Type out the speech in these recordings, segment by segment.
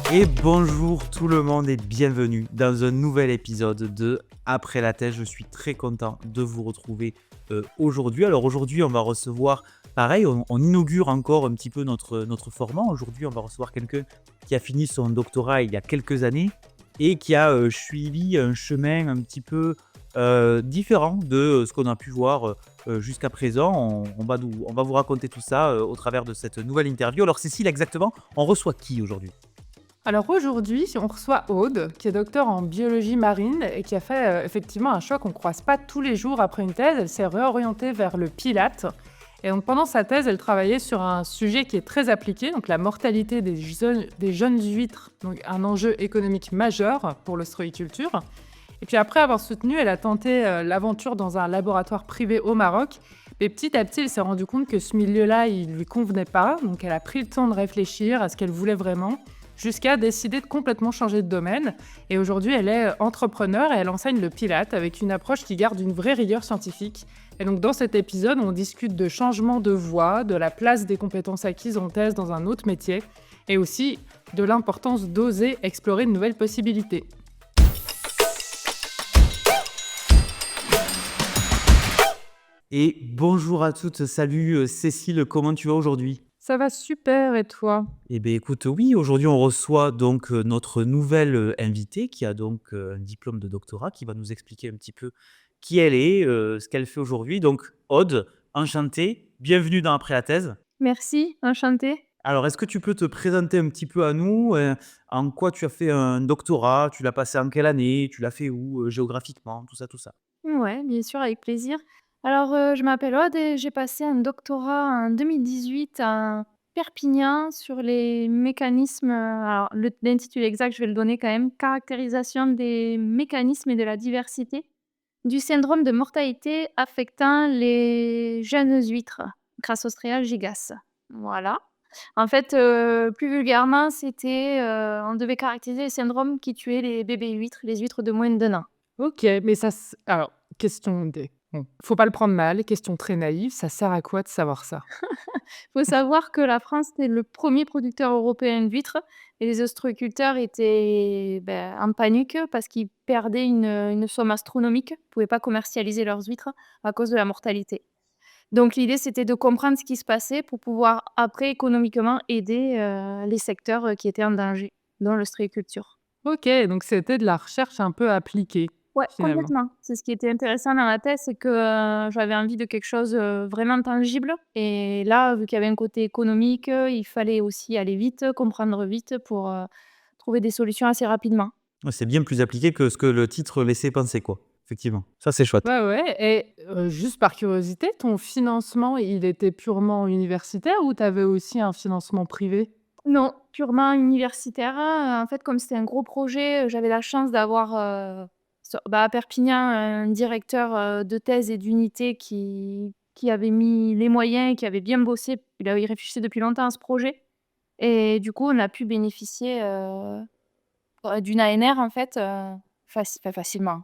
Et bonjour tout le monde et bienvenue dans un nouvel épisode de Après la thèse. Je suis très content de vous retrouver aujourd'hui. Alors aujourd'hui, on va recevoir, pareil, on inaugure encore un petit peu notre format. Aujourd'hui, on va recevoir quelqu'un qui a fini son doctorat il y a quelques années et qui a suivi un chemin un petit peu différent de ce qu'on a pu voir jusqu'à présent. On va vous raconter tout ça au travers de cette nouvelle interview. Alors Cécile, exactement, on reçoit qui aujourd'hui ? Alors aujourd'hui, on reçoit Aude, qui est docteur en biologie marine et qui a fait effectivement un choix qu'on ne croise pas tous les jours après une thèse. Elle s'est réorientée vers le pilate. Et donc pendant sa thèse, elle travaillait sur un sujet qui est très appliqué, donc la mortalité des jeunes huîtres, donc un enjeu économique majeur pour l'ostréiculture. Et puis après avoir soutenu, elle a tenté l'aventure dans un laboratoire privé au Maroc. Mais petit à petit, elle s'est rendue compte que ce milieu-là, il lui convenait pas. Donc elle a pris le temps de réfléchir à ce qu'elle voulait vraiment, jusqu'à décider de complètement changer de domaine. Et aujourd'hui, elle est entrepreneure et elle enseigne le pilate avec une approche qui garde une vraie rigueur scientifique. Et donc dans cet épisode, on discute de changement de voie, de la place des compétences acquises en thèse dans un autre métier, et aussi de l'importance d'oser explorer de nouvelles possibilités. Et bonjour à toutes, salut Cécile, comment tu vas aujourd'hui ? Ça va super, et toi ? Eh bien écoute, oui, aujourd'hui on reçoit donc notre nouvelle invitée qui a donc un diplôme de doctorat, qui va nous expliquer un petit peu qui elle est, ce qu'elle fait aujourd'hui. Donc Aude, enchantée, bienvenue dans Après la thèse. Merci, enchantée. Alors est-ce que tu peux te présenter un petit peu à nous, en quoi tu as fait un doctorat, tu l'as passé en quelle année, tu l'as fait où, géographiquement, tout ça, tout ça? Ouais, bien sûr, avec plaisir. Alors, je m'appelle Aude et j'ai passé un doctorat en 2018 à Perpignan sur les mécanismes, alors l'intitulé exact, je vais le donner quand même: «Caractérisation des mécanismes et de la diversité du syndrome de mortalité affectant les jeunes huîtres, Crassostrea gigas». Voilà. En fait, plus vulgairement, c'était, on devait caractériser les syndromes qui tuaient les bébés huîtres, les huîtres de moins d'1 an. Ok, mais ça... Alors, question des... Bon, faut pas le prendre mal, question très naïve, ça sert à quoi de savoir ça? Faut savoir que la France était le premier producteur européen d'huîtres et les ostréiculteurs étaient, en panique parce qu'ils perdaient une somme astronomique. Ils pouvaient pas commercialiser leurs huîtres à cause de la mortalité. Donc l'idée, c'était de comprendre ce qui se passait pour pouvoir après économiquement aider, les secteurs, qui étaient en danger, dont l'ostréiculture. Ok, donc c'était de la recherche un peu appliquée, Ouais, finalement. complètement. C'est ce qui était intéressant dans la thèse, c'est que, j'avais envie de quelque chose, vraiment tangible, et là, vu qu'il y avait un côté économique, il fallait aussi aller vite, comprendre vite pour, trouver des solutions assez rapidement. Ouais, c'est bien plus appliqué que ce que le titre laissait penser, quoi. Effectivement, ça c'est chouette. Ouais, ouais, et juste par curiosité, ton financement, il était purement universitaire ou tu avais aussi un financement privé? Non, purement universitaire, en fait, comme c'était un gros projet, j'avais la chance d'avoir, à Perpignan, un directeur, de thèse et d'unité qui avait mis les moyens et qui avait bien bossé. Il réfléchissait depuis longtemps à ce projet, et du coup, on a pu bénéficier, d'une ANR, en fait, facilement.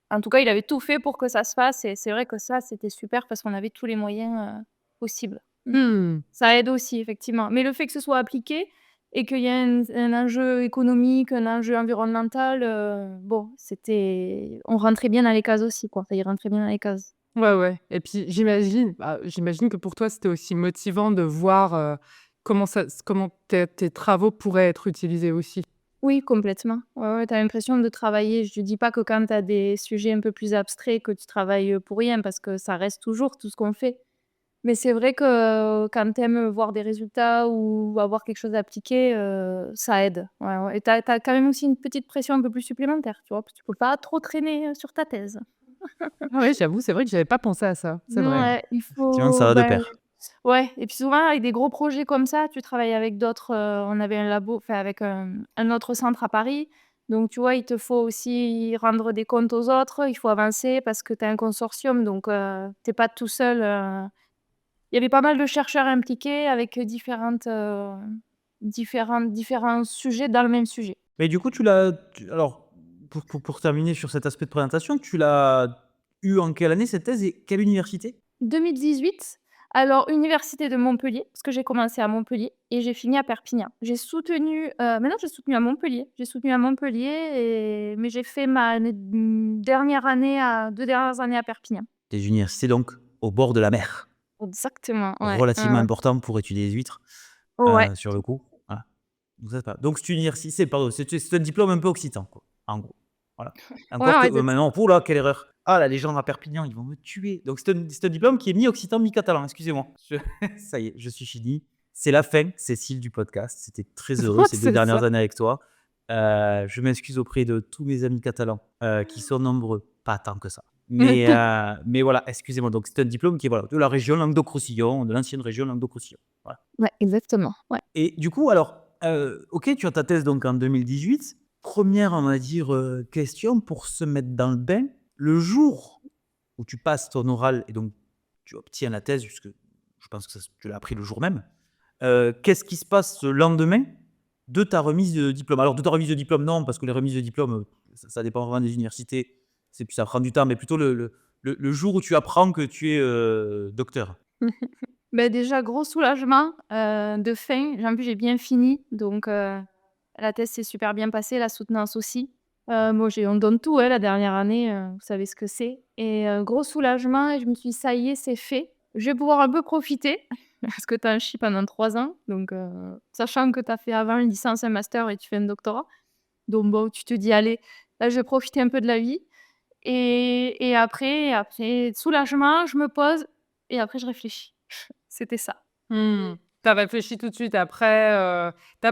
En tout cas, il avait tout fait pour que ça se fasse, et c'est vrai que ça, c'était super parce qu'on avait tous les moyens, possibles. Mmh. Mmh. Ça aide aussi, effectivement. Mais le fait que ce soit appliqué et qu'il y ait un enjeu économique, un enjeu environnemental, bon, on rentrait bien dans les cases aussi, quoi. Ça y rentrait bien dans les cases. Ouais, ouais, et puis j'imagine que pour toi, c'était aussi motivant de voir, comment tes travaux pourraient être utilisés aussi. Oui, complètement. Ouais, ouais, tu as l'impression de travailler. Je dis pas que quand tu as des sujets un peu plus abstraits que tu travailles, pour rien, parce que ça reste toujours tout ce qu'on fait. Mais c'est vrai que quand tu aimes voir des résultats ou avoir quelque chose appliqué, ça aide. Ouais, ouais, et tu as quand même aussi une petite pression un peu plus supplémentaire, tu vois? Parce que tu peux pas trop traîner, sur ta thèse. Ah ouais, j'avoue, c'est vrai que j'avais pas pensé à ça, c'est vrai. Ouais, il Effectivement, ça faut, va de pair. ouais, et puis souvent avec des gros projets comme ça, tu travailles avec d'autres, on avait un labo, enfin avec un autre centre à Paris. Donc tu vois, il te faut aussi rendre des comptes aux autres, il faut avancer parce que tu as un consortium, donc tu es pas tout seul, il y avait pas mal de chercheurs impliqués avec différents sujets dans le même sujet. Mais du coup, alors, pour terminer sur cet aspect de présentation, tu l'as eu en quelle année cette thèse et quelle université? 2018 Alors, université de Montpellier, parce que j'ai commencé à Montpellier et j'ai fini à Perpignan. Maintenant j'ai soutenu à Montpellier. J'ai soutenu à Montpellier mais j'ai fait dernière année 2 dernières années à Perpignan. Des universités donc au bord de la mer, Exactement, ouais, ouais, relativement ouais. important pour étudier les huîtres, Ouais, sur le coup. Voilà. Donc cette université, pardon, c'est un diplôme un peu occitan, quoi, en gros. Voilà. ouais, Encore que, ouais, c'est maintenant, ouh là, quelle erreur! Ah là, les gens à Perpignan, ils vont me tuer. Donc c'est un diplôme qui est mi-occitan, mi-catalan, excusez-moi. Ça y est, je suis fini. C'est la fin, Cécile, du podcast. C'était très heureux ces 2 C'est ça. dernières années avec toi. Je m'excuse auprès de tous mes amis catalans, qui sont nombreux, pas tant que ça. Mais voilà, excusez-moi. Donc c'est un diplôme qui est, voilà, de la région Languedoc-Roussillon, de l'ancienne région Languedoc-Roussillon. Voilà. Ouais, exactement, ouais. Et du coup, alors, OK, tu as ta thèse donc en 2018. Première, on va dire, question pour se mettre dans le bain. Le jour où tu passes ton oral et donc tu obtiens la thèse, puisque je pense que tu l'as appris le jour même, qu'est-ce qui se passe le lendemain de ta remise de diplôme? Alors, de ta remise de diplôme, non, parce que les remises de diplôme, ça dépend vraiment des universités. Ça prend du temps, mais plutôt le jour où tu apprends que tu es docteur. Déjà gros soulagement, de fin. En plus, j'ai bien fini donc la thèse s'est super bien passée, la soutenance aussi. Bon, on donne tout, hein, la dernière année, vous savez ce que c'est et gros soulagement et je me suis dit: «Ça y est, c'est fait. Je vais pouvoir un peu profiter» parce que tu as un chi pendant 3 ans donc sachant que tu as fait avant une licence, un master et tu fais un doctorat. Donc bon, tu te dis: «Allez, là, je vais profiter un peu de la vie» et après soulagement, je me pose et après je réfléchis. C'était ça. Mmh. Tu réfléchi tout de suite après, tu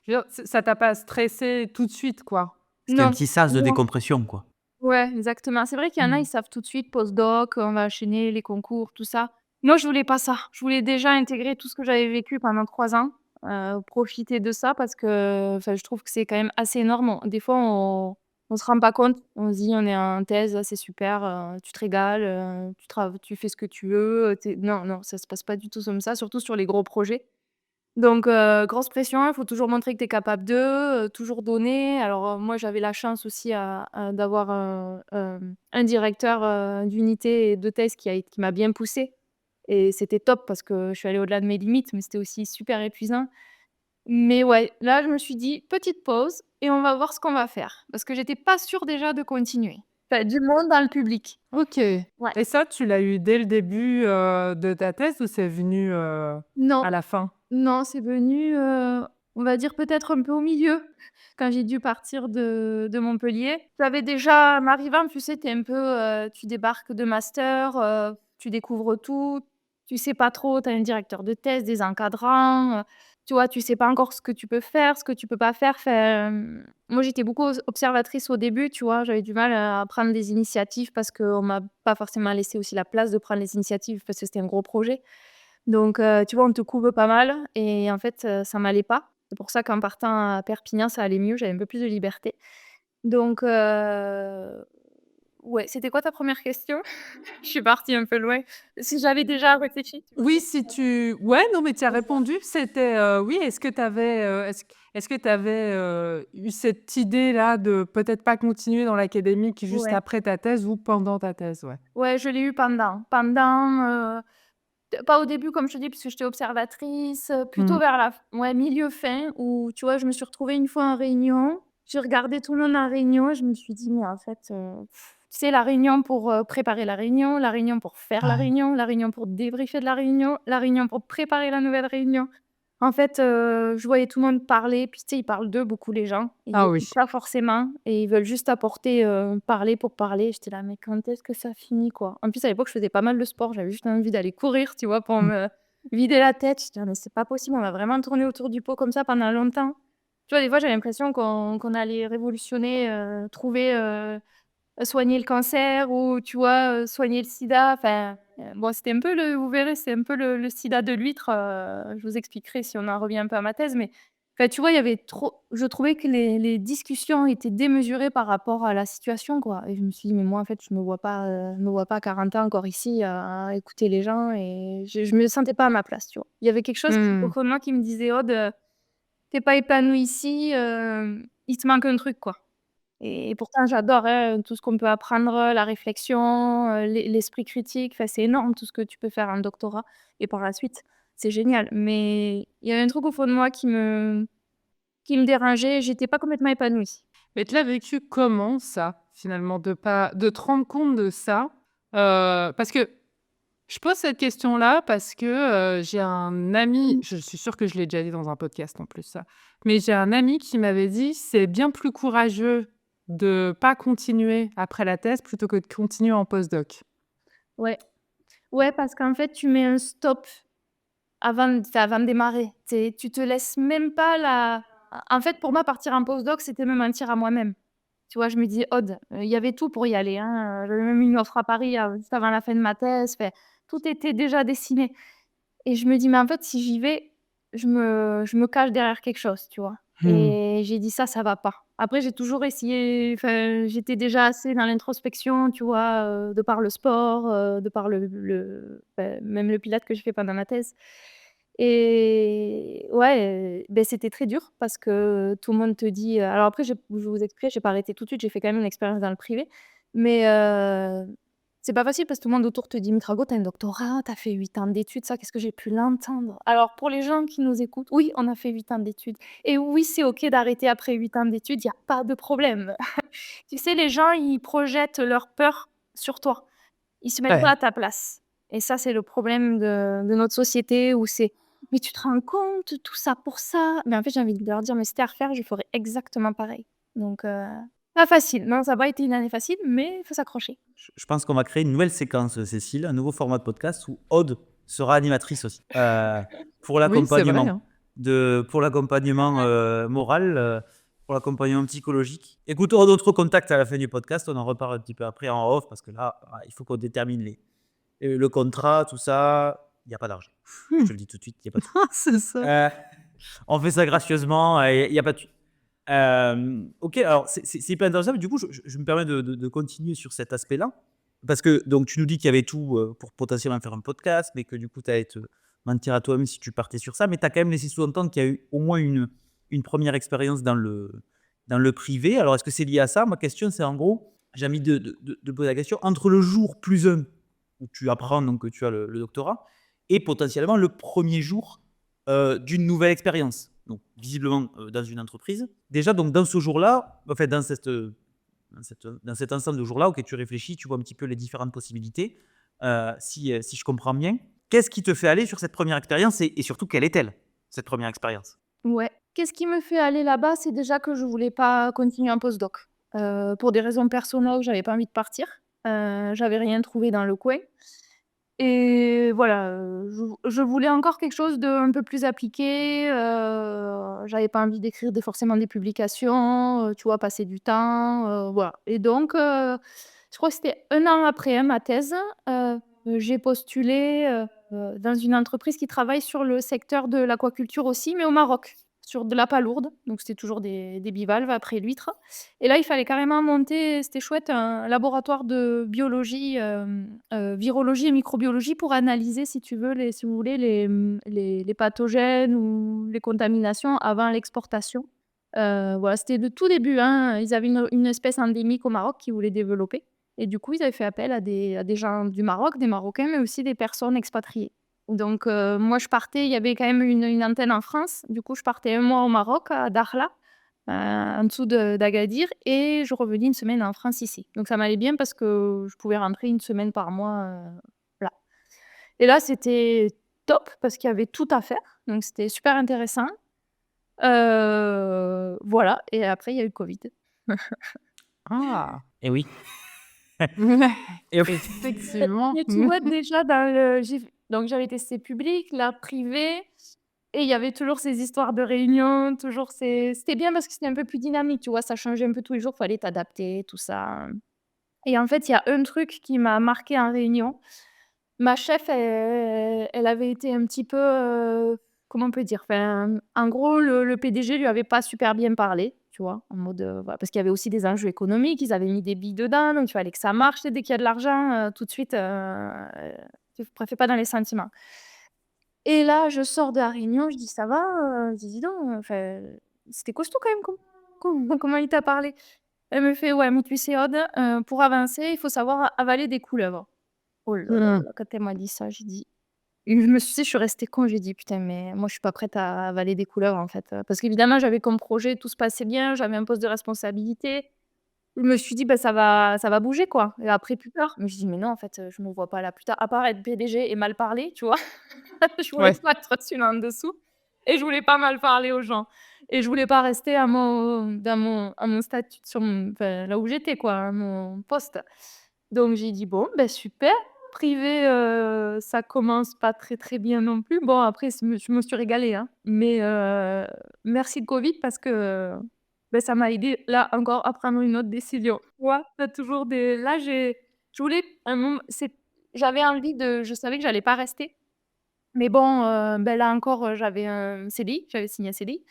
je veux dire, ça t'a pas stressé tout de suite, quoi? C'était un Non, petit sas de non. décompression, quoi. Ouais, exactement. C'est vrai qu'il y en a, ils Mmh. savent tout de suite postdoc, on va enchaîner les concours, tout ça. Moi, je voulais pas ça. Je voulais déjà intégrer tout ce que j'avais vécu pendant 3 ans, profiter de ça parce que, enfin, je trouve que c'est quand même assez énorme. Des fois, on se rend pas compte. On se dit: «On est en thèse, c'est super, tu te régales, tu fais ce que tu veux, tu non, non, ça se passe pas du tout comme ça, surtout sur les gros projets. Donc grosse pression, il faut toujours montrer que tu es capable d'eux, toujours donner. Alors, moi, j'avais la chance aussi d'avoir un directeur, d'unité et de thèse qui m'a bien poussée et c'était top parce que je suis allée au-delà de mes limites, mais c'était aussi super épuisant. Mais ouais, là, je me suis dit: «Petite pause et on va voir ce qu'on va faire». Parce que j'étais pas sûre déjà de continuer. Enfin, du monde dans le public. OK, Ouais. et ça, tu l'as eu dès le début, de ta thèse ou c'est venu, Non. à la fin? Non, c'est venu, on va dire peut-être un peu au milieu, quand j'ai dû partir de Montpellier. J'avais déjà m'arrivant, tu sais, tu un peu, tu débarques de master, tu découvres tout, tu sais pas trop, tu as un directeur de thèse, des encadrants, tu vois? Tu sais pas encore ce que tu peux faire, ce que tu peux pas faire. Enfin, moi, j'étais beaucoup observatrice au début, tu vois? J'avais du mal à prendre des initiatives parce qu'on m'a pas forcément laissé aussi la place de prendre les initiatives parce que c'était un gros projet. Donc tu vois, on te couve pas mal et en fait, ça m'allait pas. C'est pour ça qu'en partant à Perpignan, ça allait mieux, j'avais un peu plus de liberté. Donc ouais, c'était quoi ta première question? Je suis partie un peu loin. Si j'avais déjà réfléchi, tu veux Oui, dire? si tu ouais, non, mais tu as répondu. C'était, oui, est-ce que tu avais, est-ce que tu avais, eu cette idée-là de peut-être pas continuer dans l'académique juste Ouais. après ta thèse ou pendant ta thèse? Ouais. Ouais, je l'ai eu pendant. Pendant, pas au début comme je te dis, puisque j'étais observatrice, plutôt Mmh. vers la f ouais, milieu fin où, tu vois, je me suis retrouvée une fois en réunion. J'ai regardé tout le monde en réunion et je me suis dit: «Mais en fait, tu sais, la réunion pour, préparer la réunion pour faire Ouais. la réunion pour débriefer de la réunion pour préparer la nouvelle réunion». En fait, je voyais tout le monde parler, puis tu sais, ils parlent d'eux beaucoup les gens. Ils Ah oui. écoutent pas forcément et ils veulent juste apporter, parler pour parler. J'étais là: «Mais quand est-ce que ça finit, quoi?» En plus, à l'époque, je faisais pas mal de sport. J'avais juste envie d'aller courir, tu vois, pour Mmh. me vider la tête. J'étais là: «Mais c'est pas possible, on va vraiment tourner autour du pot comme ça pendant longtemps». Tu vois, des fois, j'avais l'impression qu'on allait révolutionner, trouver, soigner le cancer ou tu vois, soigner le sida. Enfin, bon, c'était un peu vous verrez, c'est un peu le sida de l'huître, je vous expliquerai si on en revient un peu à ma thèse, mais enfin, tu vois, il y avait trop je trouvais que les discussions étaient démesurées par rapport à la situation, quoi et je me suis dit: «Mais moi, en fait, je me vois pas à 40 ans encore ici à écouter les gens» et je me sentais pas à ma place, tu vois? Il y avait quelque chose au Mmh. fond de moi qui me disait: «Aude, tu pas épanouie ici, il te manque un truc, quoi». et pourtant j'adore, hein, tout ce qu'on peut apprendre, la réflexion, l'esprit critique, enfin, c'est énorme tout ce que tu peux faire en doctorat et par la suite, c'est génial. Mais il y a un truc au fond de moi qui me dérangeait, j'étais pas complètement épanouie. Mais tu l'as vécu comment ça, finalement, de te rendre compte de ça? Parce que je pose cette question-là parce que, j'ai un ami, je suis sûre que je l'ai déjà dit dans un podcast en plus ça, mais j'ai un ami qui m'avait dit: «C'est bien plus courageux de pas continuer après la thèse plutôt que de continuer en postdoc». Ouais, ouais, parce qu'en fait, tu mets un stop avant de démarrer. Tu te laisses même pas la en fait, pour moi, partir en postdoc, c'était me mentir à moi-même. Tu vois? Je me dis: «Aude, il y avait tout pour y aller, hein, j'avais même une offre à Paris, juste avant la fin de ma thèse», enfin, tout était déjà dessiné et je me dis: «Mais en fait, si j'y vais, je me cache derrière quelque chose», tu vois? Mmh. Et j'ai dit: Ça va pas». Après, j'ai toujours essayé, enfin, j'étais déjà assez dans l'introspection, tu vois? De par le sport, de par même le pilates que j'ai fait pendant ma thèse et ouais, beh, c'était très dur parce que tout le monde te dit, alors après je vais vous expliquer, j'ai pas arrêté tout de suite, j'ai fait quand même une expérience dans le privé, mais c'est pas facile parce que tout le monde autour te dit: «Mais Margot, tu as un doctorat, tu as fait 8 ans d'études», ça, qu'est-ce que j'ai pu l'entendre. Alors pour les gens qui nous écoutent, oui, on a fait 8 ans d'études et oui, c'est OK d'arrêter après 8 ans d'études, il y a pas de problème. Tu sais, les gens, ils projettent leur peur sur toi. Ils se mettent pas Ouais. à ta place et ça, c'est le problème de notre société où c'est: «Mais tu te rends compte, tout ça pour ça?» Mais en fait, j'ai envie de leur dire: «Mais si c'était à refaire, je ferais exactement pareil». Donc pas facile. Non, ça a pas été une année facile, mais il faut s'accrocher. Je pense qu'on va créer une nouvelle séquence, Cécile, un nouveau format de podcast où Aude sera animatrice aussi, pour Oui, c'est vrai, l'accompagnement hein. pour l'accompagnement, moral, pour l'accompagnement psychologique. Écoute, on a d'autres contacts à la fin du podcast, on en reparle un petit peu après en off parce que là, il faut qu'on détermine le contrat, tout ça. Il y a pas d'argent. Je Mmh. te le dis tout de suite, il y a pas de sous. C'est ça. Heu, on fait ça gracieusement, il y a pas de OK, alors c'est hyper intéressant, mais du coup, je me permets de continuer sur cet aspect-là. Parce que donc tu nous dis qu'il y avait tout, pour potentiellement faire un podcast, mais que du coup, tu allais te mentir à toi-même si tu partais sur ça. Mais tu as quand même laissé sous-entendre qu'il y a eu au moins une première expérience dans le privé. Alors est-ce que c'est lié à ça? Ma question, c'est en gros, j'ai envie de poser la question, entre le jour +1 où tu apprends donc que tu as le doctorat et potentiellement le premier jour d'une nouvelle expérience. Donc, visiblement, dans une entreprise. Déjà, donc, dans ce jour-là, en fait, dans cet ensemble de jours-là, auquel tu réfléchis, tu vois un petit peu les différentes possibilités. Si je comprends bien, qu'est-ce qui te fait aller sur cette première expérience et surtout, quelle est-elle, cette première expérience? Ouais. Qu'est-ce qui me fait aller là-bas? C'est déjà que je voulais pas continuer en postdoc, pour des raisons personnelles, j'avais pas envie de partir. J'avais rien trouvé dans le coin et voilà, je voulais encore quelque chose d'un peu plus appliqué, j'avais pas envie d'écrire forcément des publications, tu vois? Passer du temps, voilà et donc je crois que c'était un an après, hein, ma thèse, j'ai postulé, dans une entreprise qui travaille sur le secteur de l'aquaculture aussi, mais au Maroc, sur de la palourde, donc c'était toujours des bivalves après l'huître et là, il fallait carrément monter, c'était chouette, un laboratoire de biologie, virologie et microbiologie pour analyser, si tu veux, si vous voulez, les pathogènes ou les contaminations avant l'exportation. Voilà, c'était le tout début, hein, ils avaient une espèce endémique au Maroc qu'ils voulaient développer et du coup, ils avaient fait appel à des gens du Maroc, des Marocains, mais aussi des personnes expatriées. Donc moi, je partais, il y avait quand même une antenne en France. Du coup, je partais un mois au Maroc, à Dakhla, en dessous d'Agadir et je revenais une semaine en France ici. Donc ça m'allait bien parce que je pouvais rentrer une semaine par mois, voilà. Et là, c'était top parce qu'il y avait tout à faire, donc c'était super intéressant. Voilà et après il y a eu le covid. Ah! Eh oui. Ouais, Et oui. effectivement. Mais tu vois déjà dans le donc j'avais testé public, là privé et il y avait toujours ces histoires de réunions, toujours c'était bien parce que c'était un peu plus dynamique, tu vois? Ça changeait un peu tous les jours, fallait t'adapter, tout ça, et en fait, il y a un truc qui m'a marquée en réunion. Ma chef, elle avait été un petit peu, comment on peut dire? Enfin, en gros, le PDG lui avait pas super bien parlé, tu vois? En mode, voilà, parce qu'il y avait aussi des enjeux économiques, ils avaient mis des billes dedans, donc il fallait que ça marche. Tu sais, dès qu'il y a de l'argent, tout de suite, tu fais pas dans les sentiments. Et là, je sors de la réunion, je dis: «Ça va?» Je dis: «Dis donc, enfin, c'était costaud quand même comment il t'a parlé?» Elle me fait: «Ouais, mais tu sais Aude, pour avancer, il faut savoir avaler des couleuvres». Oh là là Mmh. là, quand elle m'a dit ça, j'ai dit et je me suis tu sais, je suis restée con, j'ai dit: «Putain, mais moi, je suis pas prête à avaler des couleuvres, en fait», parce qu'évidemment, j'avais comme projet, tout se passait bien, j'avais un poste de responsabilité. Je me suis dit: «Bah, ça va bouger, quoi et après plus tard». Mais je dis: «Mais non, en fait, je me vois pas là plus tard». À part être PDG et mal parler, tu vois? Je voulais Ouais. pas être au-dessus là en dessous et je voulais pas mal parler aux gens et je voulais pas rester à mon statut sur mon enfin, là où j'étais quoi, à mon poste. Donc j'ai dit: «Bon, ben super». Privé, ça commence pas très, très bien non plus. Bon après je me suis régalée, hein, mais merci le covid parce que, beh, ça m'a aidée là encore à prendre une autre décision. Tu vois? Tu toujours des là je voulais un mom c'est j'avais envie de je savais que j'allais pas rester mais bon, ben, là encore, j'avais un CDI, j'avais signé un CDI.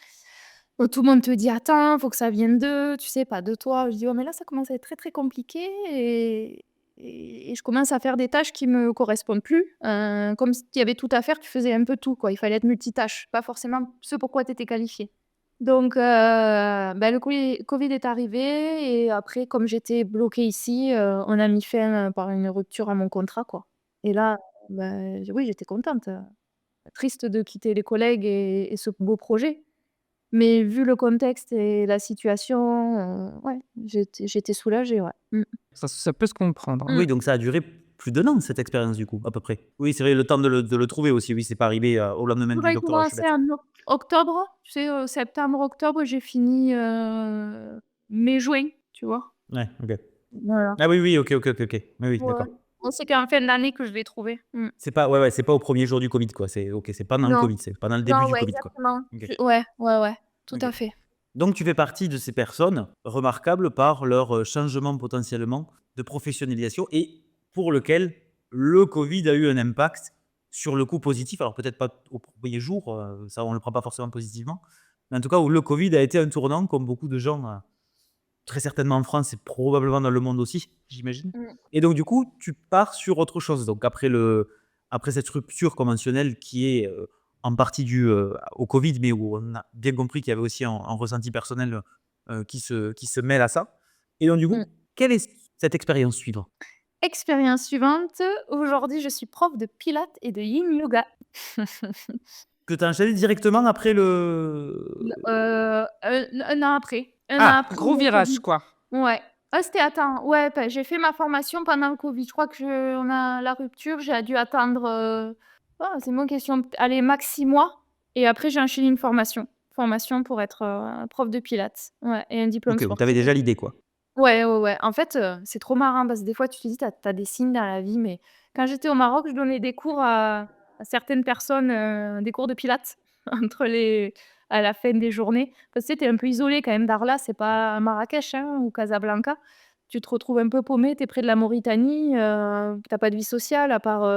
Tout le monde te dit: «Attends, faut que ça vienne d'eux, tu sais, pas de toi». Je dis: «Ouais, mais là, ça commence à être très, très compliqué et je commence à faire des tâches qui me correspondent plus». Comme s'il y avait tout à faire, tu faisais un peu tout, quoi. Il fallait être multitâche, pas forcément ce pourquoi tu étais qualifié. Donc bah, le covid est arrivé et après, comme j'étais bloquée ici, on a mis fin, par une rupture à mon contrat, quoi et là, bah, oui, j'étais contente. Triste de quitter les collègues et ce beau projet. Mais vu le contexte et la situation, ouais, j'étais soulagée, ouais. Mmh. Ça peut se comprendre, hein. Mmh. Oui, donc ça a duré plus d'1 an cette expérience du coup, à peu près? Oui, c'est vrai, le temps de le trouver aussi, oui, c'est pas arrivé, au lendemain du J'aurais doctorat, je suis commencé bête. en octobre, tu sais, septembre-octobre, j'ai fini, mai-juin, tu vois? Ouais, OK. Voilà. Ah oui, oui, OK, OK, OK, OK. Oui, oui, Ouais. d'accord. On sait qu'en fin d'année que je l'ai trouvé. Mmh. C'est pas ouais, ouais, c'est pas au premier jour du covid, quoi, c'est OK, c'est pendant le Non, covid, c'est pendant le début non, du ouais, covid, quoi. exactement. OK, Ouais, ouais, ouais, tout OK. à fait. Donc tu fais partie de ces personnes remarquables par leur, changement potentiellement de professionnalisation et pour lequel le covid a eu un impact sur le coup positif. Alors peut-être pas au premier jour, ça on le prend pas forcément positivement, mais en tout cas où le covid a été un tournant comme beaucoup de gens, très certainement en France et probablement dans le monde aussi, j'imagine. Mmh. Et donc du coup, tu pars sur autre chose. Donc après cette rupture conventionnelle qui est, en partie due, au Covid, mais où on a bien compris qu'il y avait aussi un ressenti personnel, qui se mêle à ça. Et donc du Mmh. coup, quelle est cette expérience suivante? Expérience suivante, aujourd'hui, je suis prof de pilates et de yin yoga. Que tu as enchaîné directement après le Un an après. Un an Ah, après gros le virage, covid. quoi. Ouais. Ah, c'était attends, ouais, j'ai fait ma formation pendant le covid. Je crois que on a la rupture, j'ai dû attendre, c'est une bonne question, allez max 6 mois et après j'ai enchaîné une formation. Formation pour être, prof de pilates. Ouais et un diplôme OK, donc tu avais sportif déjà aussi. l'idée, quoi. Ouais, ouais, ouais. En fait, c'est trop marrant parce que des fois tu te dis: «Tu as des signes dans la vie», mais quand j'étais au Maroc, je donnais des cours à certaines personnes, des cours de pilates entre les à la fin des journées. Parce que tu sais, tu es un peu isolé quand même Dakhla, c'est pas Marrakech, hein, ou Casablanca. Tu te retrouves un peu paumé, tu es près de la Mauritanie, tu as pas de vie sociale à part,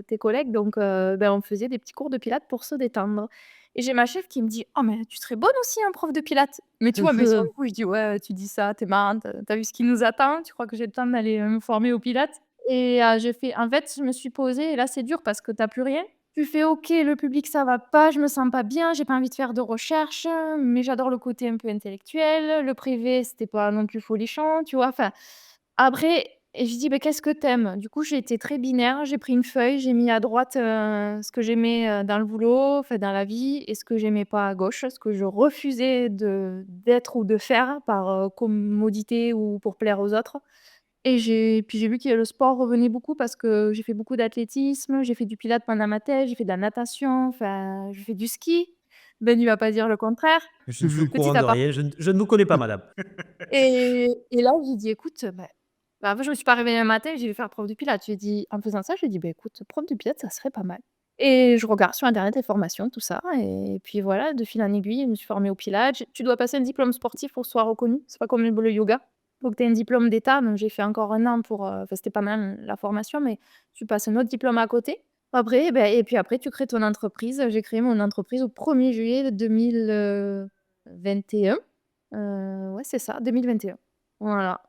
tes collègues donc ben, on faisait des petits cours de pilates pour se détendre et j'ai ma chef qui me dit: «Oh mais tu serais bonne aussi en prof de pilates». Mais tu vois, mais sur le coup, je dis: «Ouais, tu dis ça, tu es marrante, tu vu ce qui nous attend? Tu crois que j'ai le temps d'aller, me former au pilates?» Et j'ai fait en fait, je me suis posée et là, c'est dur parce que tu as plus rien. Tu fais: «OK, le public, ça va pas, je me sens pas bien, j'ai pas envie de faire de recherche, mais j'adore le côté un peu intellectuel. Le privé, c'était pas non plus folichon», tu vois? Enfin, après et je dis: «Beh, qu'est-ce que t'aimes. Du coup, j'ai été très binaire, j'ai pris une feuille, j'ai mis à droite, ce que j'aimais, dans le boulot, enfin dans la vie et ce que j'aimais pas à gauche, ce que je refusais d'être ou de faire par, commodité ou pour plaire aux autres et j'ai vu que le sport revenait beaucoup parce que j'ai fait beaucoup d'athlétisme, j'ai fait du pilates pendant ma thèse, j'ai fait de la natation, enfin, j'ai fait du ski. Ben, il va pas dire le contraire. Je ne suis au Petit courant de apart rien, je ne vous connais pas madame. et là, j'ai dit: «Écoute, en fait, je me suis pas réveillée un matin et j'ai vais faire prof de pilates». J'ai dit en faisant ça, j'ai dit: «Beh, écoute, prof de pilates, ça serait pas mal» et je regarde sur internet les formations, tout ça et puis voilà, de fil en aiguille, je me suis formée au pilates. Tu dois passer un diplôme sportif pour que ce soit reconnu. C'est pas comme le yoga. Faut que tu aies un diplôme d'État, donc j'ai fait encore un an pour, enfin, c'était pas mal la formation, mais tu passes un autre diplôme à côté. Après, et puis après tu crées ton entreprise. J'ai créé mon entreprise au 1er juillet 2021. Ouais, c'est ça, 2021. Voilà.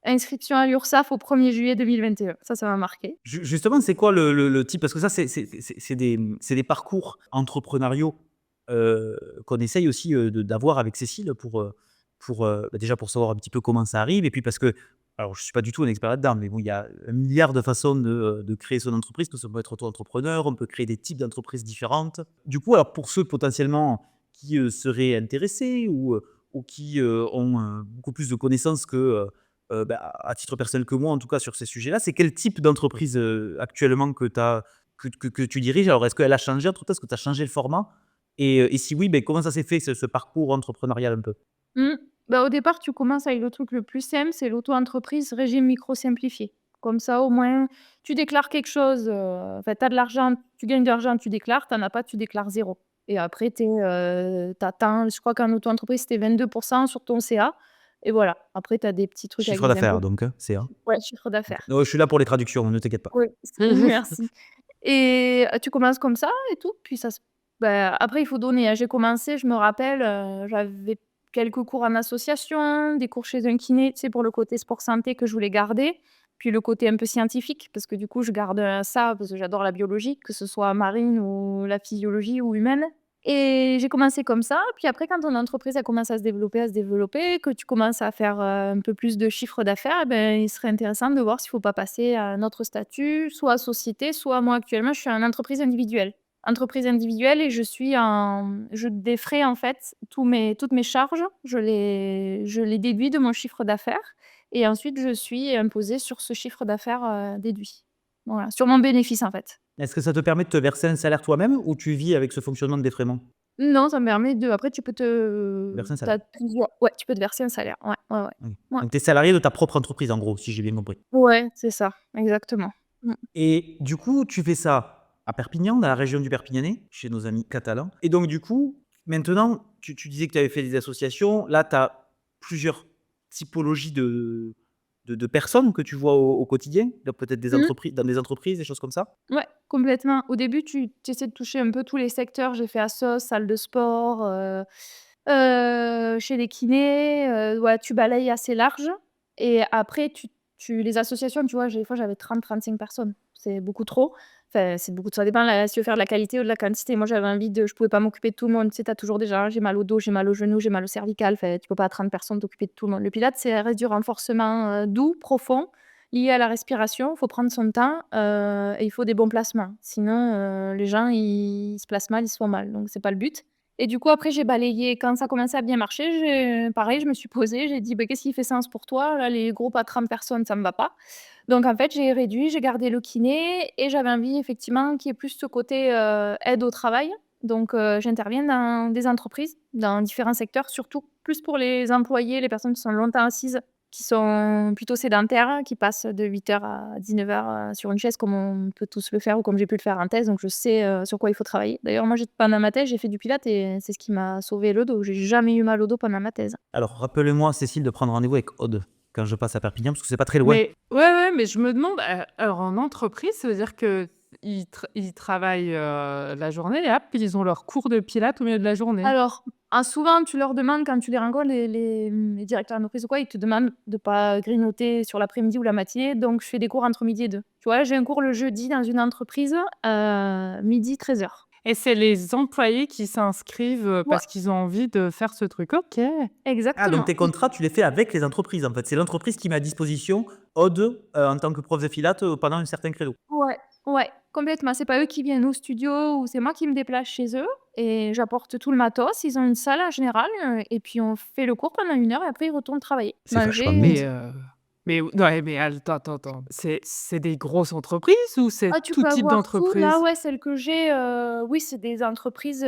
Inscription à l'URSSAF au 1er juillet 2021. Ça m'a marqué. Justement, c'est quoi le type parce que ça, c'est des parcours entrepreneuriaux, qu'on essaye aussi, d'avoir avec Cécile pour, déjà pour savoir un petit peu comment ça arrive et puis parce que alors je suis pas du tout un expert là-dedans, mais bon, il y a un milliard de façons de créer son entreprise, que ça peut être auto-entrepreneur, on peut créer des types d'entreprises différentes. Du coup, alors pour ceux potentiellement qui, seraient intéressés ou qui, ont, beaucoup plus de connaissances que, bah, à titre personnel que moi en tout cas sur ces sujets-là, c'est quel type d'entreprise, actuellement que tu que tu diriges? Alors est-ce qu'elle a changé entre-temps? Est-ce que tu as changé le format? Et si oui, beh, comment ça s'est fait ce parcours entrepreneurial un peu? Mmh. Bah, au départ, tu commences avec le truc le plus simple, c'est l'auto-entreprise régime micro simplifié. Comme ça, au moins, tu déclares quelque chose, enfin, tu as de l'argent, tu gagnes de l'argent, tu déclares, tu en as pas, tu déclares zéro. Et après tu es, je crois qu'en auto-entreprise, c'était 22 sur ton CA et voilà. Après, tu as des petits trucs avec Chiffre les d'affaires impôts. donc, CA? Ouais, chiffre OK. d'affaires. Non, je suis là pour les traductions, ne t'inquiète pas. Oui, merci. Et tu commences comme ça et tout, puis ça se bah, après il faut donner, hein. J'ai commencé, je me rappelle, j'avais quelques cours en association, des cours chez un kiné, tu sais, pour le côté sport santé que je voulais garder, puis le côté un peu scientifique parce que du coup je garde, ça parce que j'adore la biologie, que ce soit marine ou la physiologie ou humaine. Et j'ai commencé comme ça, puis après quand ton entreprise elle commence à se développer, que tu commences à faire, un peu plus de chiffre d'affaires, ben, il serait intéressant de voir s'il ne faut pas passer à un autre statut, soit société, soit moi actuellement je suis en entreprise individuelle. Entreprise individuelle et je défrais en fait toutes mes charges, je les déduis de mon chiffre d'affaires et ensuite je suis imposée sur ce chiffre d'affaires, déduit. Voilà, sur mon bénéfice en fait. Est-ce que ça te permet de te verser un salaire toi-même ou tu vis avec ce fonctionnement de défraiement? Non, ça me permet de après tu peux te Verser un tu salaire. as plusieurs ouais, tu peux te verser un salaire. Ouais, ouais, ouais. OK. Ouais. Donc tu es salarié de ta propre entreprise en gros, si j'ai bien compris? Ouais, c'est ça, exactement. Mmh. Et du coup, tu fais ça à Perpignan, dans la région du Perpignanais, chez nos amis catalans. Et donc du coup, maintenant, tu disais que tu avais fait des associations. Là, tu as plusieurs typologies de personnes que tu vois au quotidien? Donc peut-être des Mmh. entreprises dans des entreprises, des choses comme ça? Ouais, complètement. Au début, tu essaies de toucher un peu tous les secteurs. J'ai fait assos, salle de sport, chez les kinés, ouais, tu balayes assez large et après tu les associations, tu vois, des fois j'avais 30-35 personnes. C'est beaucoup trop. Enfin, c'est beaucoup ça dépend si tu veux faire de la qualité ou de la quantité. Moi, j'avais envie de je pouvais pas m'occuper de tout le monde. Tu sais, tu as toujours des gens: «J'ai mal au dos, j'ai mal au genou, j'ai mal au cervical». Enfin, tu peux pas à 30 personnes t'occuper de tout le monde. Le pilates, c'est reste du renforcement, doux, profond, lié à la respiration. Il faut prendre son temps, et il faut des bons placements. Sinon, les gens, ils se placent mal, ils se font mal, donc c'est pas le but. Et du coup, après, j'ai balayé. Quand ça commençait à bien marcher, pareil, je me suis posée, j'ai dit: «Bah, qu'est-ce qui fait sens pour toi? Là, les groupes à 30 personnes, ça me va pas». Donc en fait, j'ai réduit, j'ai gardé le kiné et j'avais envie effectivement qu'il y ait plus ce côté, aide au travail. Donc j'interviens dans des entreprises, dans différents secteurs, surtout plus pour les employés, les personnes qui sont longtemps assises, qui sont plutôt sédentaires, qui passent de 8 heures à 19 heures, sur une chaise comme on peut tous le faire ou comme j'ai pu le faire en thèse, donc je sais, sur quoi il faut travailler. D'ailleurs, moi, pendant ma thèse, j'ai fait du pilates et c'est ce qui m'a sauvé le dos. J'ai jamais eu mal au dos pendant ma thèse. Alors rappelez-moi, Cécile, de prendre rendez-vous avec Aude quand je passe à Perpignan, parce que c'est pas très loin. Mais ouais, ouais, mais je me demande, alors en entreprise, ça veut dire qu'ils travaillent, la journée et hop, ils ont leur cours de pilates au milieu de la journée? Alors, souvent, tu leur demandes quand tu les rencontres, les directeurs d'entreprise ou quoi, ils te demandent de pas grignoter sur l'après-midi ou la matinée, donc je fais des cours entre midi et 2. Tu vois, j'ai un cours le jeudi dans une entreprise, 12h-13h. Et c'est les employés qui s'inscrivent, Ouais, parce qu'ils ont envie de faire ce truc? OK. Ah donc exactement. tes contrats, tu les fais avec les entreprises, en fait? C'est l'entreprise qui met à disposition Aude, en tant que prof de pilates, pendant un certain créneau? Ouais, ouais, complètement. C'est pas eux qui viennent au studio ou c'est moi qui me déplace chez eux et j'apporte tout le matos. Ils ont une salle en général, et puis on fait le cours pendant 1 heure et après ils retournent travailler, C'est vachement manger. bien Mais, ça. ouais, mais attends. C'est des grosses entreprises ou c'est Ah, tu tout peux type avoir tout. Là, d'entreprise? ouais, celle que j'ai, oui, c'est des entreprises,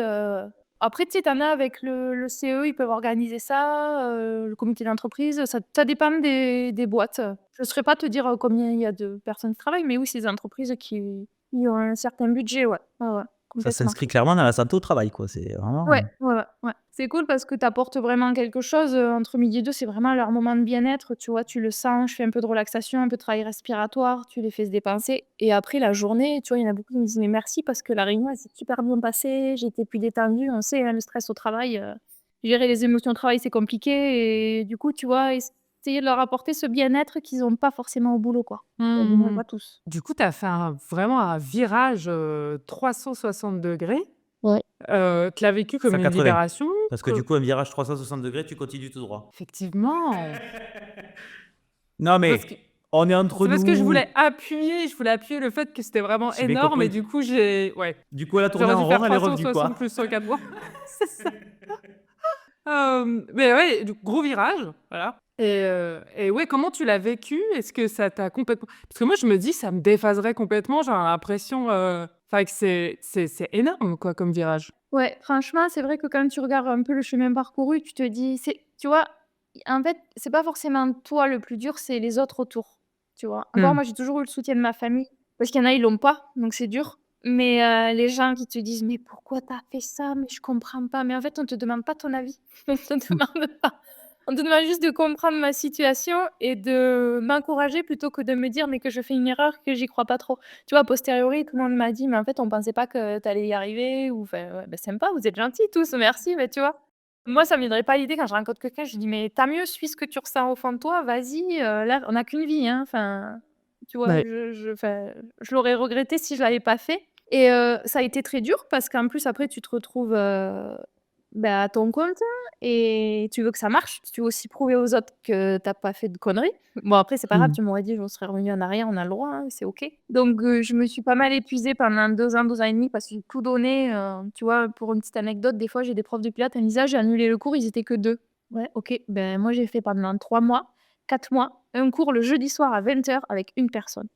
après, tu sais, tu en as avec le CE, ils peuvent organiser ça, le comité d'entreprise, ça dépend des boîtes. Je ne saurais pas te dire, combien il y a de personnes qui travaillent, mais oui, c'est des entreprises qui ont un certain budget, ouais. Ouais, ouais, Ça complètement. s'inscrit clairement dans la santé au travail, quoi. C'est vraiment, Ouais, ouais, ouais, ouais. C'est cool parce que tu apportes vraiment quelque chose, entre midi et 2, c'est vraiment leur moment de bien-être, tu vois? Tu le sens, je fais un peu de relaxation, un peu de travail respiratoire, tu les fais se dépenser et après la journée, tu vois, il y en a beaucoup qui me disent: «Mais merci parce que la réunion, elle s'est super bien passée, j'étais plus détendue». On sait, hein, le stress au travail, gérer les émotions au travail, c'est compliqué et du coup, tu vois, essayer de leur apporter ce bien-être qu'ils ont pas forcément au boulot, quoi. Du moins Mmh. pas tous. Du coup, tu as fait vraiment un virage, 360 degrés. Ouais. Tu l'as vécu comme une 180. libération Parce que du que coup, un virage 360 degrés, tu continues tout droit. effectivement, Non, parce que mais on est entre c'est parce que nous. je voulais appuyer le fait que c'était vraiment J'ai bien énorme et compris. du coup, j'ai ouais, Du coup, elle a tourné j'aurais en dû rond, faire elle est revenue, 360 quoi. plus 180. C'est ça. Mais ouais, du gros virage, voilà et ouais, comment tu l'as vécu? Est-ce que ça t'a complètement parce que moi, je me dis: «Ça me déphaserait complètement», j'ai l'impression, enfin que c'est énorme, quoi, comme virage. Ouais, franchement, c'est vrai que quand tu regardes un peu le chemin parcouru, tu te dis c'est tu vois? En fait, c'est pas forcément toi le plus dur, c'est les autres autour, tu vois? Encore Mmh. moi, j'ai toujours eu le soutien de ma famille, parce qu'il y en a, ils l'ont pas, donc c'est dur. Mais les gens qui te disent: «Mais pourquoi tu as fait ça? Mais je comprends pas». Mais en fait, on te demande pas ton avis. On te demande pas. On te demande juste de comprendre ma situation et de m'encourager plutôt que de me dire: «Mais que je fais une erreur, que j'y crois pas trop». Tu vois, a posteriori, tout le monde m'a dit: «Mais en fait, on pensait pas que tu allais y arriver» ou enfin, ouais, bah, sympa, vous êtes gentils tous, merci, mais tu vois? Moi, ça me viendrait pas à l'idée quand je rencontre quelqu'un, je lui dis: «Mais tant mieux, suis ce que tu ressens au fond de toi, vas-y, là, on n'a qu'une vie, hein». Enfin, tu vois? Ouais. Enfin, je l'aurais regretté si je l'avais pas fait et ça a été très dur parce qu'en plus, après, tu te retrouves, bah, à ton compte et tu veux que ça marche. Tu veux aussi prouver aux autres que tu as pas fait de conneries. Bon, après, c'est pas grave, Mmh. tu m'aurais dit: «Je serais revenue en arrière», on a le droit, hein, c'est OK. Donc je me suis pas mal épuisée pendant 2 ans et demi parce que j'ai tout donné, tu vois? Pour une petite anecdote, des fois, j'ai des profs de pilates, elles me disaient: «Ah, j'ai annulé le cours, ils étaient que 2». Ouais, OK. Ben, moi, j'ai fait pendant 3 mois, 4 mois, un cours le jeudi soir à 20h avec une personne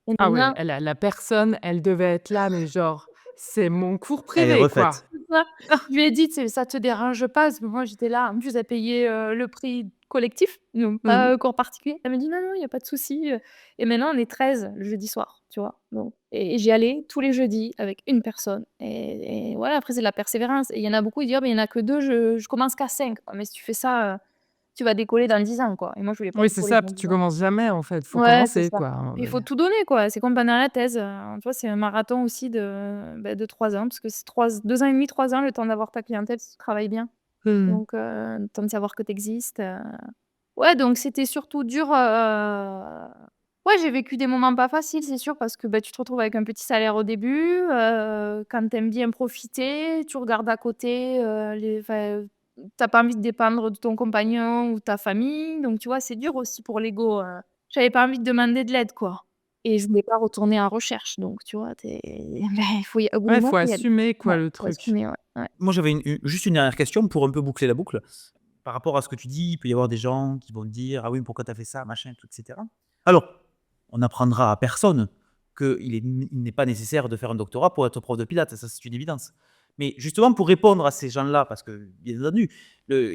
et Ah ouais, maintenant la personne, elle devait être là, mais genre, c'est mon cours Elle est privé, quoi. refaite. c'est ça. Je lui ai dit: «Tu sais, ça te dérange pas?» parce que moi, j'étais là, en plus, elle payait, le prix collectif, donc Mmh. pas, cours particulier. Elle me dit: «Non, non, il y a pas de souci», et maintenant on est 13 le jeudi soir, tu vois? Donc et j'y allais tous les jeudis avec une personne et voilà, après c'est de la persévérance et il y en a beaucoup, ils disent: «Ah, mais il y en a que 2 je commence qu'à 5». Mais si tu fais ça, tu vas décoller dans 10 ans, quoi et moi, je voulais pas Oui, c'est décoller ça, dans puis 10 tu ans. commences jamais, en fait, faut Ouais, c'est commencer, ça. quoi, à un moment Puis il faut donné. tout donner, quoi. C'est comme pendant la thèse, tu vois, c'est un marathon aussi de 3 ans parce que c'est 2 ans et demi, 3 ans, le temps d'avoir ta clientèle si tu travailles bien. Mmh. Donc le temps de savoir que tu existes, ouais, donc c'était surtout dur, ouais, j'ai vécu des moments pas faciles, c'est sûr, parce que, bah, tu te retrouves avec un petit salaire au début, quand tu aimes bien profiter, tu regardes à côté, les enfin, tu pas envie de dépendre de ton compagnon ou ta famille, donc tu vois, c'est dur aussi pour l'ego, j'avais pas envie de demander de l'aide, quoi et je voulais pas retourner en recherche, donc tu vois, bah, il faut au bout d'un Ouais, moment, faut faut y aller. assumer, quoi, Ouais, le faut truc. assumer, ouais, ouais. Moi, j'avais juste une dernière question pour un peu boucler la boucle. Par rapport à ce que tu dis, il peut y avoir des gens qui vont te dire: «Ah oui, pourquoi tu as fait ça? Machin, tout et cetera». Alors, on n'apprendra à personne il n'est pas nécessaire de faire un doctorat pour être prof de pilates, ça, c'est une évidence. Mais justement, pour répondre à ces gens-là, parce que, bien entendu, le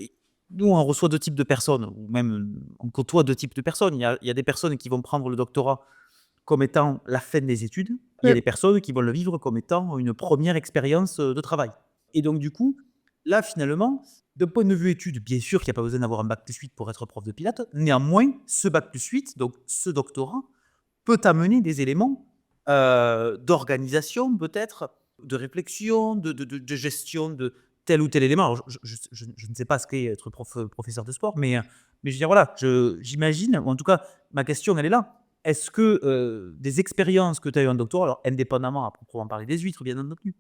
nous, on reçoit 2 types de personnes ou même, on côtoie 2 types de personnes. Il y a des personnes qui vont prendre le doctorat comme étant la fin des études. Il y a Ouais. des personnes qui vont le vivre comme étant une première expérience, de travail. Et donc du coup, là, finalement, d'un point de vue études, bien sûr qu'il y a pas besoin d'avoir un bac+8 pour être prof de pilates. Néanmoins, ce bac+8, donc ce doctorat, peut amener des éléments, d'organisation peut-être, de réflexion, de gestion de tel ou tel élément. Alors je ne sais pas ce qu'est être professeur de sport, mais je veux dire, voilà, j'imagine, ou en tout cas, ma question, elle est là. Est-ce que, des expériences que tu as eues en doctorat, alors indépendamment à proprement parler des huîtres, bien entendu,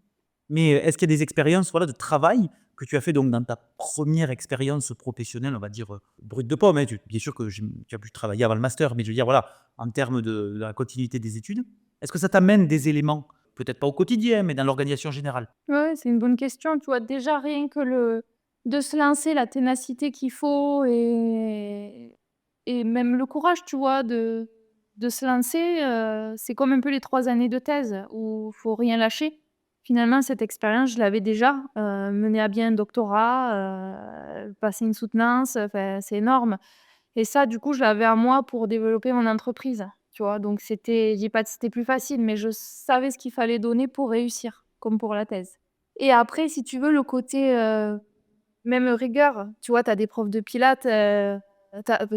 mais, est-ce qu'il y a des expériences, voilà, de travail que tu as fait donc dans ta première expérience professionnelle, on va dire, brute de pomme, hein? Bien sûr que tu as pu travailler avant le master, mais je veux dire, voilà, en termes de la continuité des études, est-ce que ça t'amène des éléments, peut-être pas au quotidien, mais dans l'organisation générale? Ouais, c'est une bonne question. Tu vois, déjà, rien que le de se lancer, la ténacité qu'il faut et même le courage, tu vois, de se lancer, c'est comme un peu les 3 années de thèse où faut rien lâcher. Finalement, cette expérience, je l'avais déjà, mener à bien un doctorat, passer une soutenance, enfin, c'est énorme et ça, du coup, je l'avais à moi pour développer mon entreprise, tu vois? Donc c'était je dis pas que c'était plus facile, mais je savais ce qu'il fallait donner pour réussir, comme pour la thèse. Et après, si tu veux, le côté, même rigueur, tu vois, tu as des profs de pilates,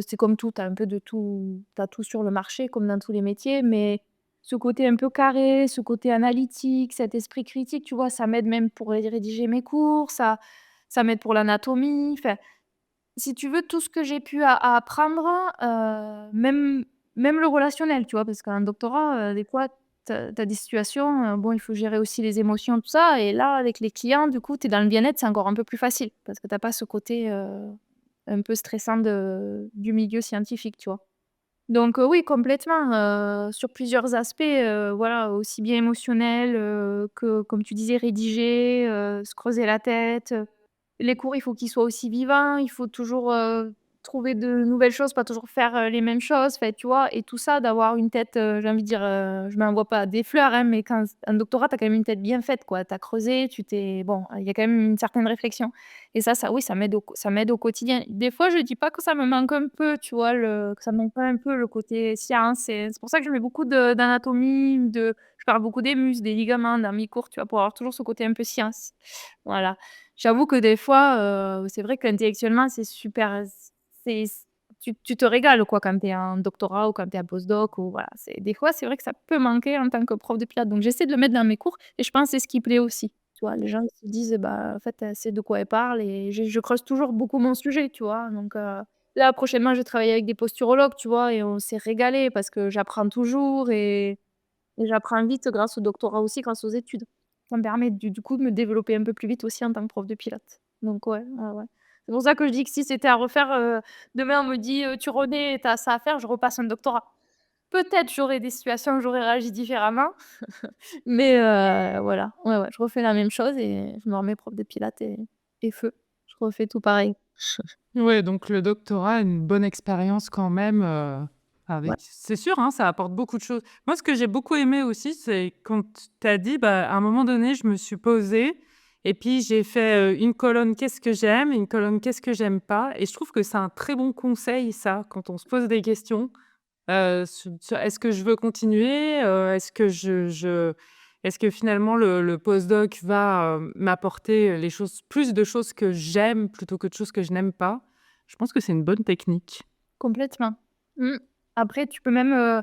c'est comme tout, tu as un peu de tout tu as tout sur le marché comme dans tous les métiers, mais ce côté un peu carré, ce côté analytique, cet esprit critique, tu vois, ça m'aide même pour rédiger mes cours, ça m'aide pour l'anatomie, enfin, si tu veux, tout ce que j'ai pu à apprendre, même le relationnel, tu vois? Parce qu'un doctorat, des fois, tu des situations, bon, il faut gérer aussi les émotions, tout ça et là, avec les clients, du coup, tu es dans le bien-être, c'est encore un peu plus facile parce que tu pas ce côté, un peu stressant du milieu scientifique, tu vois? Donc oui, complètement, sur plusieurs aspects, voilà, aussi bien émotionnel, que comme tu disais, rédiger, se creuser la tête, les cours, il faut qu'ils soient aussi vivants, il faut toujours, trouver de nouvelles choses, pas toujours faire, les mêmes choses, enfin, tu vois? Et tout ça, d'avoir une tête, j'ai envie de dire, je m'envoie pas des fleurs, hein, mais quand un doctorat, tu as quand même une tête bien faite, quoi. Tu as creusé, tu t'es bon, il y a quand même une certaine réflexion et ça oui, ça m'aide au quotidien. Des fois, je dis pas que ça me manque un peu, tu vois? Que ça me manque pas un peu le côté science et c'est pour ça que je mets beaucoup d'anatomie, je parle beaucoup des muscles, des ligaments dans mes cours, tu vois? Pour avoir toujours ce côté un peu science. Voilà. J'avoue que des fois, c'est vrai qu'intellectuellement, c'est super c'est tu te régales quoi quand tu es en doctorat ou quand tu es en postdoc ou voilà, des fois, c'est vrai que ça peut manquer en tant que prof de pilates, donc j'essaie de le mettre dans mes cours et je pense que c'est ce qui plaît aussi, tu vois? Les gens ils se disent: «Bah, en fait, elle sait de quoi elle parle» et je creuse toujours beaucoup mon sujet, tu vois? Donc là, prochainement, je vais travailler avec des posturologues, tu vois? Et on s'est régalé parce que j'apprends toujours et j'apprends vite grâce au doctorat aussi, grâce aux études. Ça me permet du coup de me développer un peu plus vite aussi en tant que prof de pilates. Donc ouais, ouais, ouais. C'est pour ça que je dis que si c'était à refaire, demain on me dit: «Tu renais, tu as ça à faire», je repasse un doctorat. Peut-être j'aurais des situations où j'aurais réagi différemment, mais voilà, ouais, ouais, je refais la même chose et je me remets prof de pilates et feu. Je refais tout pareil. Ouais, donc le doctorat, une bonne expérience quand même, Ouais. avec c'est sûr, hein, ça apporte beaucoup de choses. Moi, ce que j'ai beaucoup aimé aussi, c'est quand tu as dit, bah, à un moment donné, je me suis posée et puis j'ai fait, une colonne «Qu'est-ce que j'aime?» et une colonne «Qu'est-ce que j'aime pas?» et je trouve que c'est un très bon conseil ça, quand on se pose des questions, sur «Est-ce que je veux continuer?» Est-ce que finalement le postdoc va, m'apporter les choses plus de choses que j'aime plutôt que de choses que je n'aime pas? Je pense que c'est une bonne technique. Complètement. Mmh. Après tu peux même,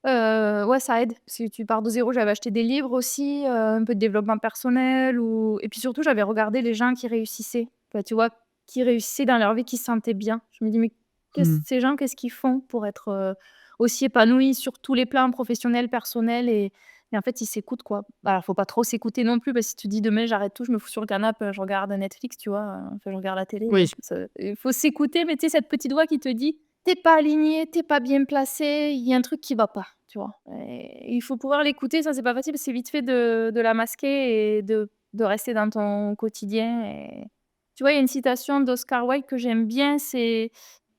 ouais, ça aide. Si tu pars de zéro, j'avais acheté des livres aussi, un peu de développement personnel ou et puis surtout, j'avais regardé les gens qui réussissaient. Enfin, tu vois? Qui réussissaient dans leur vie, qui se sentaient bien. Je me dis: «Mais Mmh. ces gens, qu'est-ce qu'ils font pour être, aussi épanouis sur tous les plans professionnels, personnels?» Et en fait, ils s'écoutent, quoi. Alors, faut pas trop s'écouter non plus, parce que si tu dis: «Demain, j'arrête tout, je me fous sur le canapé, je regarde Netflix», tu vois? Enfin, je regarde la télé, Oui. il faut s'écouter, mais tu sais, cette petite voix qui te dit: «Tu pas aligné, t'es pas bien placé, il y a un truc qui va pas», tu vois? Et il faut pouvoir l'écouter, ça, c'est pas facile parce que c'est vite fait de la masquer et de rester dans ton quotidien et tu vois, il y a une citation d'Oscar Wilde que j'aime bien, c'est: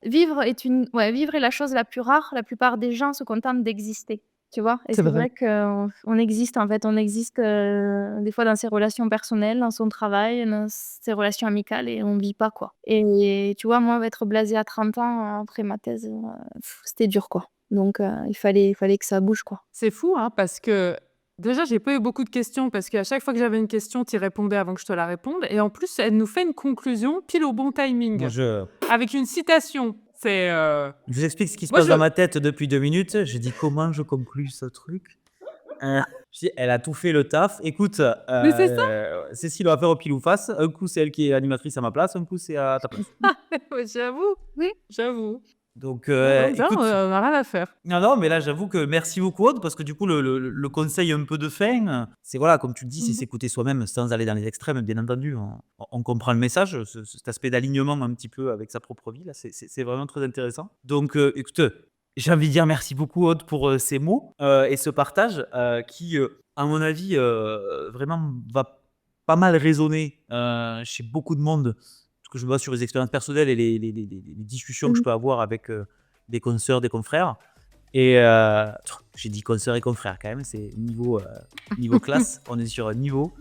«Vivre est la chose la plus rare, la plupart des gens se contentent d'exister». Tu vois? Et C'est c'est vrai. vrai qu'on existe, en fait, on existe, des fois dans ses relations personnelles, dans son travail, dans ses relations amicales et on vit pas, quoi. Et tu vois, moi, être blasée à 30 ans après ma thèse, c'était dur, quoi. Donc il fallait que ça bouge, quoi. C'est fou, hein, parce que déjà, j'ai pas eu beaucoup de questions parce qu'à chaque fois que j'avais une question, tu y répondais avant que je te la réponde et en plus, elle nous fait une conclusion pile au bon Moi, timing je avec une citation. je vous explique ce qui se Moi passe je dans ma tête depuis 2 minutes. Je dis: «Comment je conclus ce truc?» Je dis: «Elle a tout fait le taf. Écoute, mais c'est ça! Cécile va faire au pile ou face. Un coup, c'est elle qui est animatrice à ma place, un coup, c'est à ta place». Ouais, j'avoue, Oui. j'avoue. Donc Ouais, donc là, on écoute, a rien à faire. non, non, mais là, j'avoue que merci beaucoup Aude, parce que du coup, le conseil un peu de fin, c'est voilà, comme tu le dis, c'est Mmh. s'écouter soi-même sans aller dans les extrêmes, bien entendu. On comprend le message, cet aspect d'alignement un petit peu avec sa propre vie, là, c'est vraiment très intéressant. Donc écoute, j'ai envie de dire merci beaucoup Aude pour, ces mots, et ce partage, qui, à mon avis, vraiment va pas mal résonner, chez beaucoup de monde. Parce que je me base sur les expériences personnelles et les discussions que je Mmh. peux avoir avec, des consoeurs, des confrères. Et j'ai dit consoeurs et confrères quand même, c'est niveau classe, on est sur un niveau.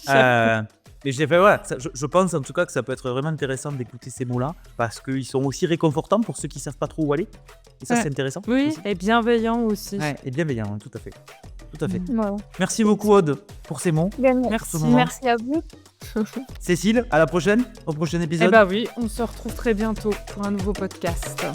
J'avoue. Mais j'ai fait voilà, je pense en tout cas que ça peut être vraiment intéressant d'écouter ces mots-là, parce qu'ils sont aussi réconfortants pour ceux qui savent pas trop où aller. Et ça, Ouais. c'est intéressant Oui aussi. et bienveillant aussi. Ouais, et bienveillant, hein, tout à fait. Tout à fait. Mmh. Voilà. Merci beaucoup Aude pour ces mots, pour ce Merci. moment. Merci à vous. Cécile, à la prochaine, au prochain Eh épisode. bah oui, on se retrouve très bientôt pour un nouveau podcast.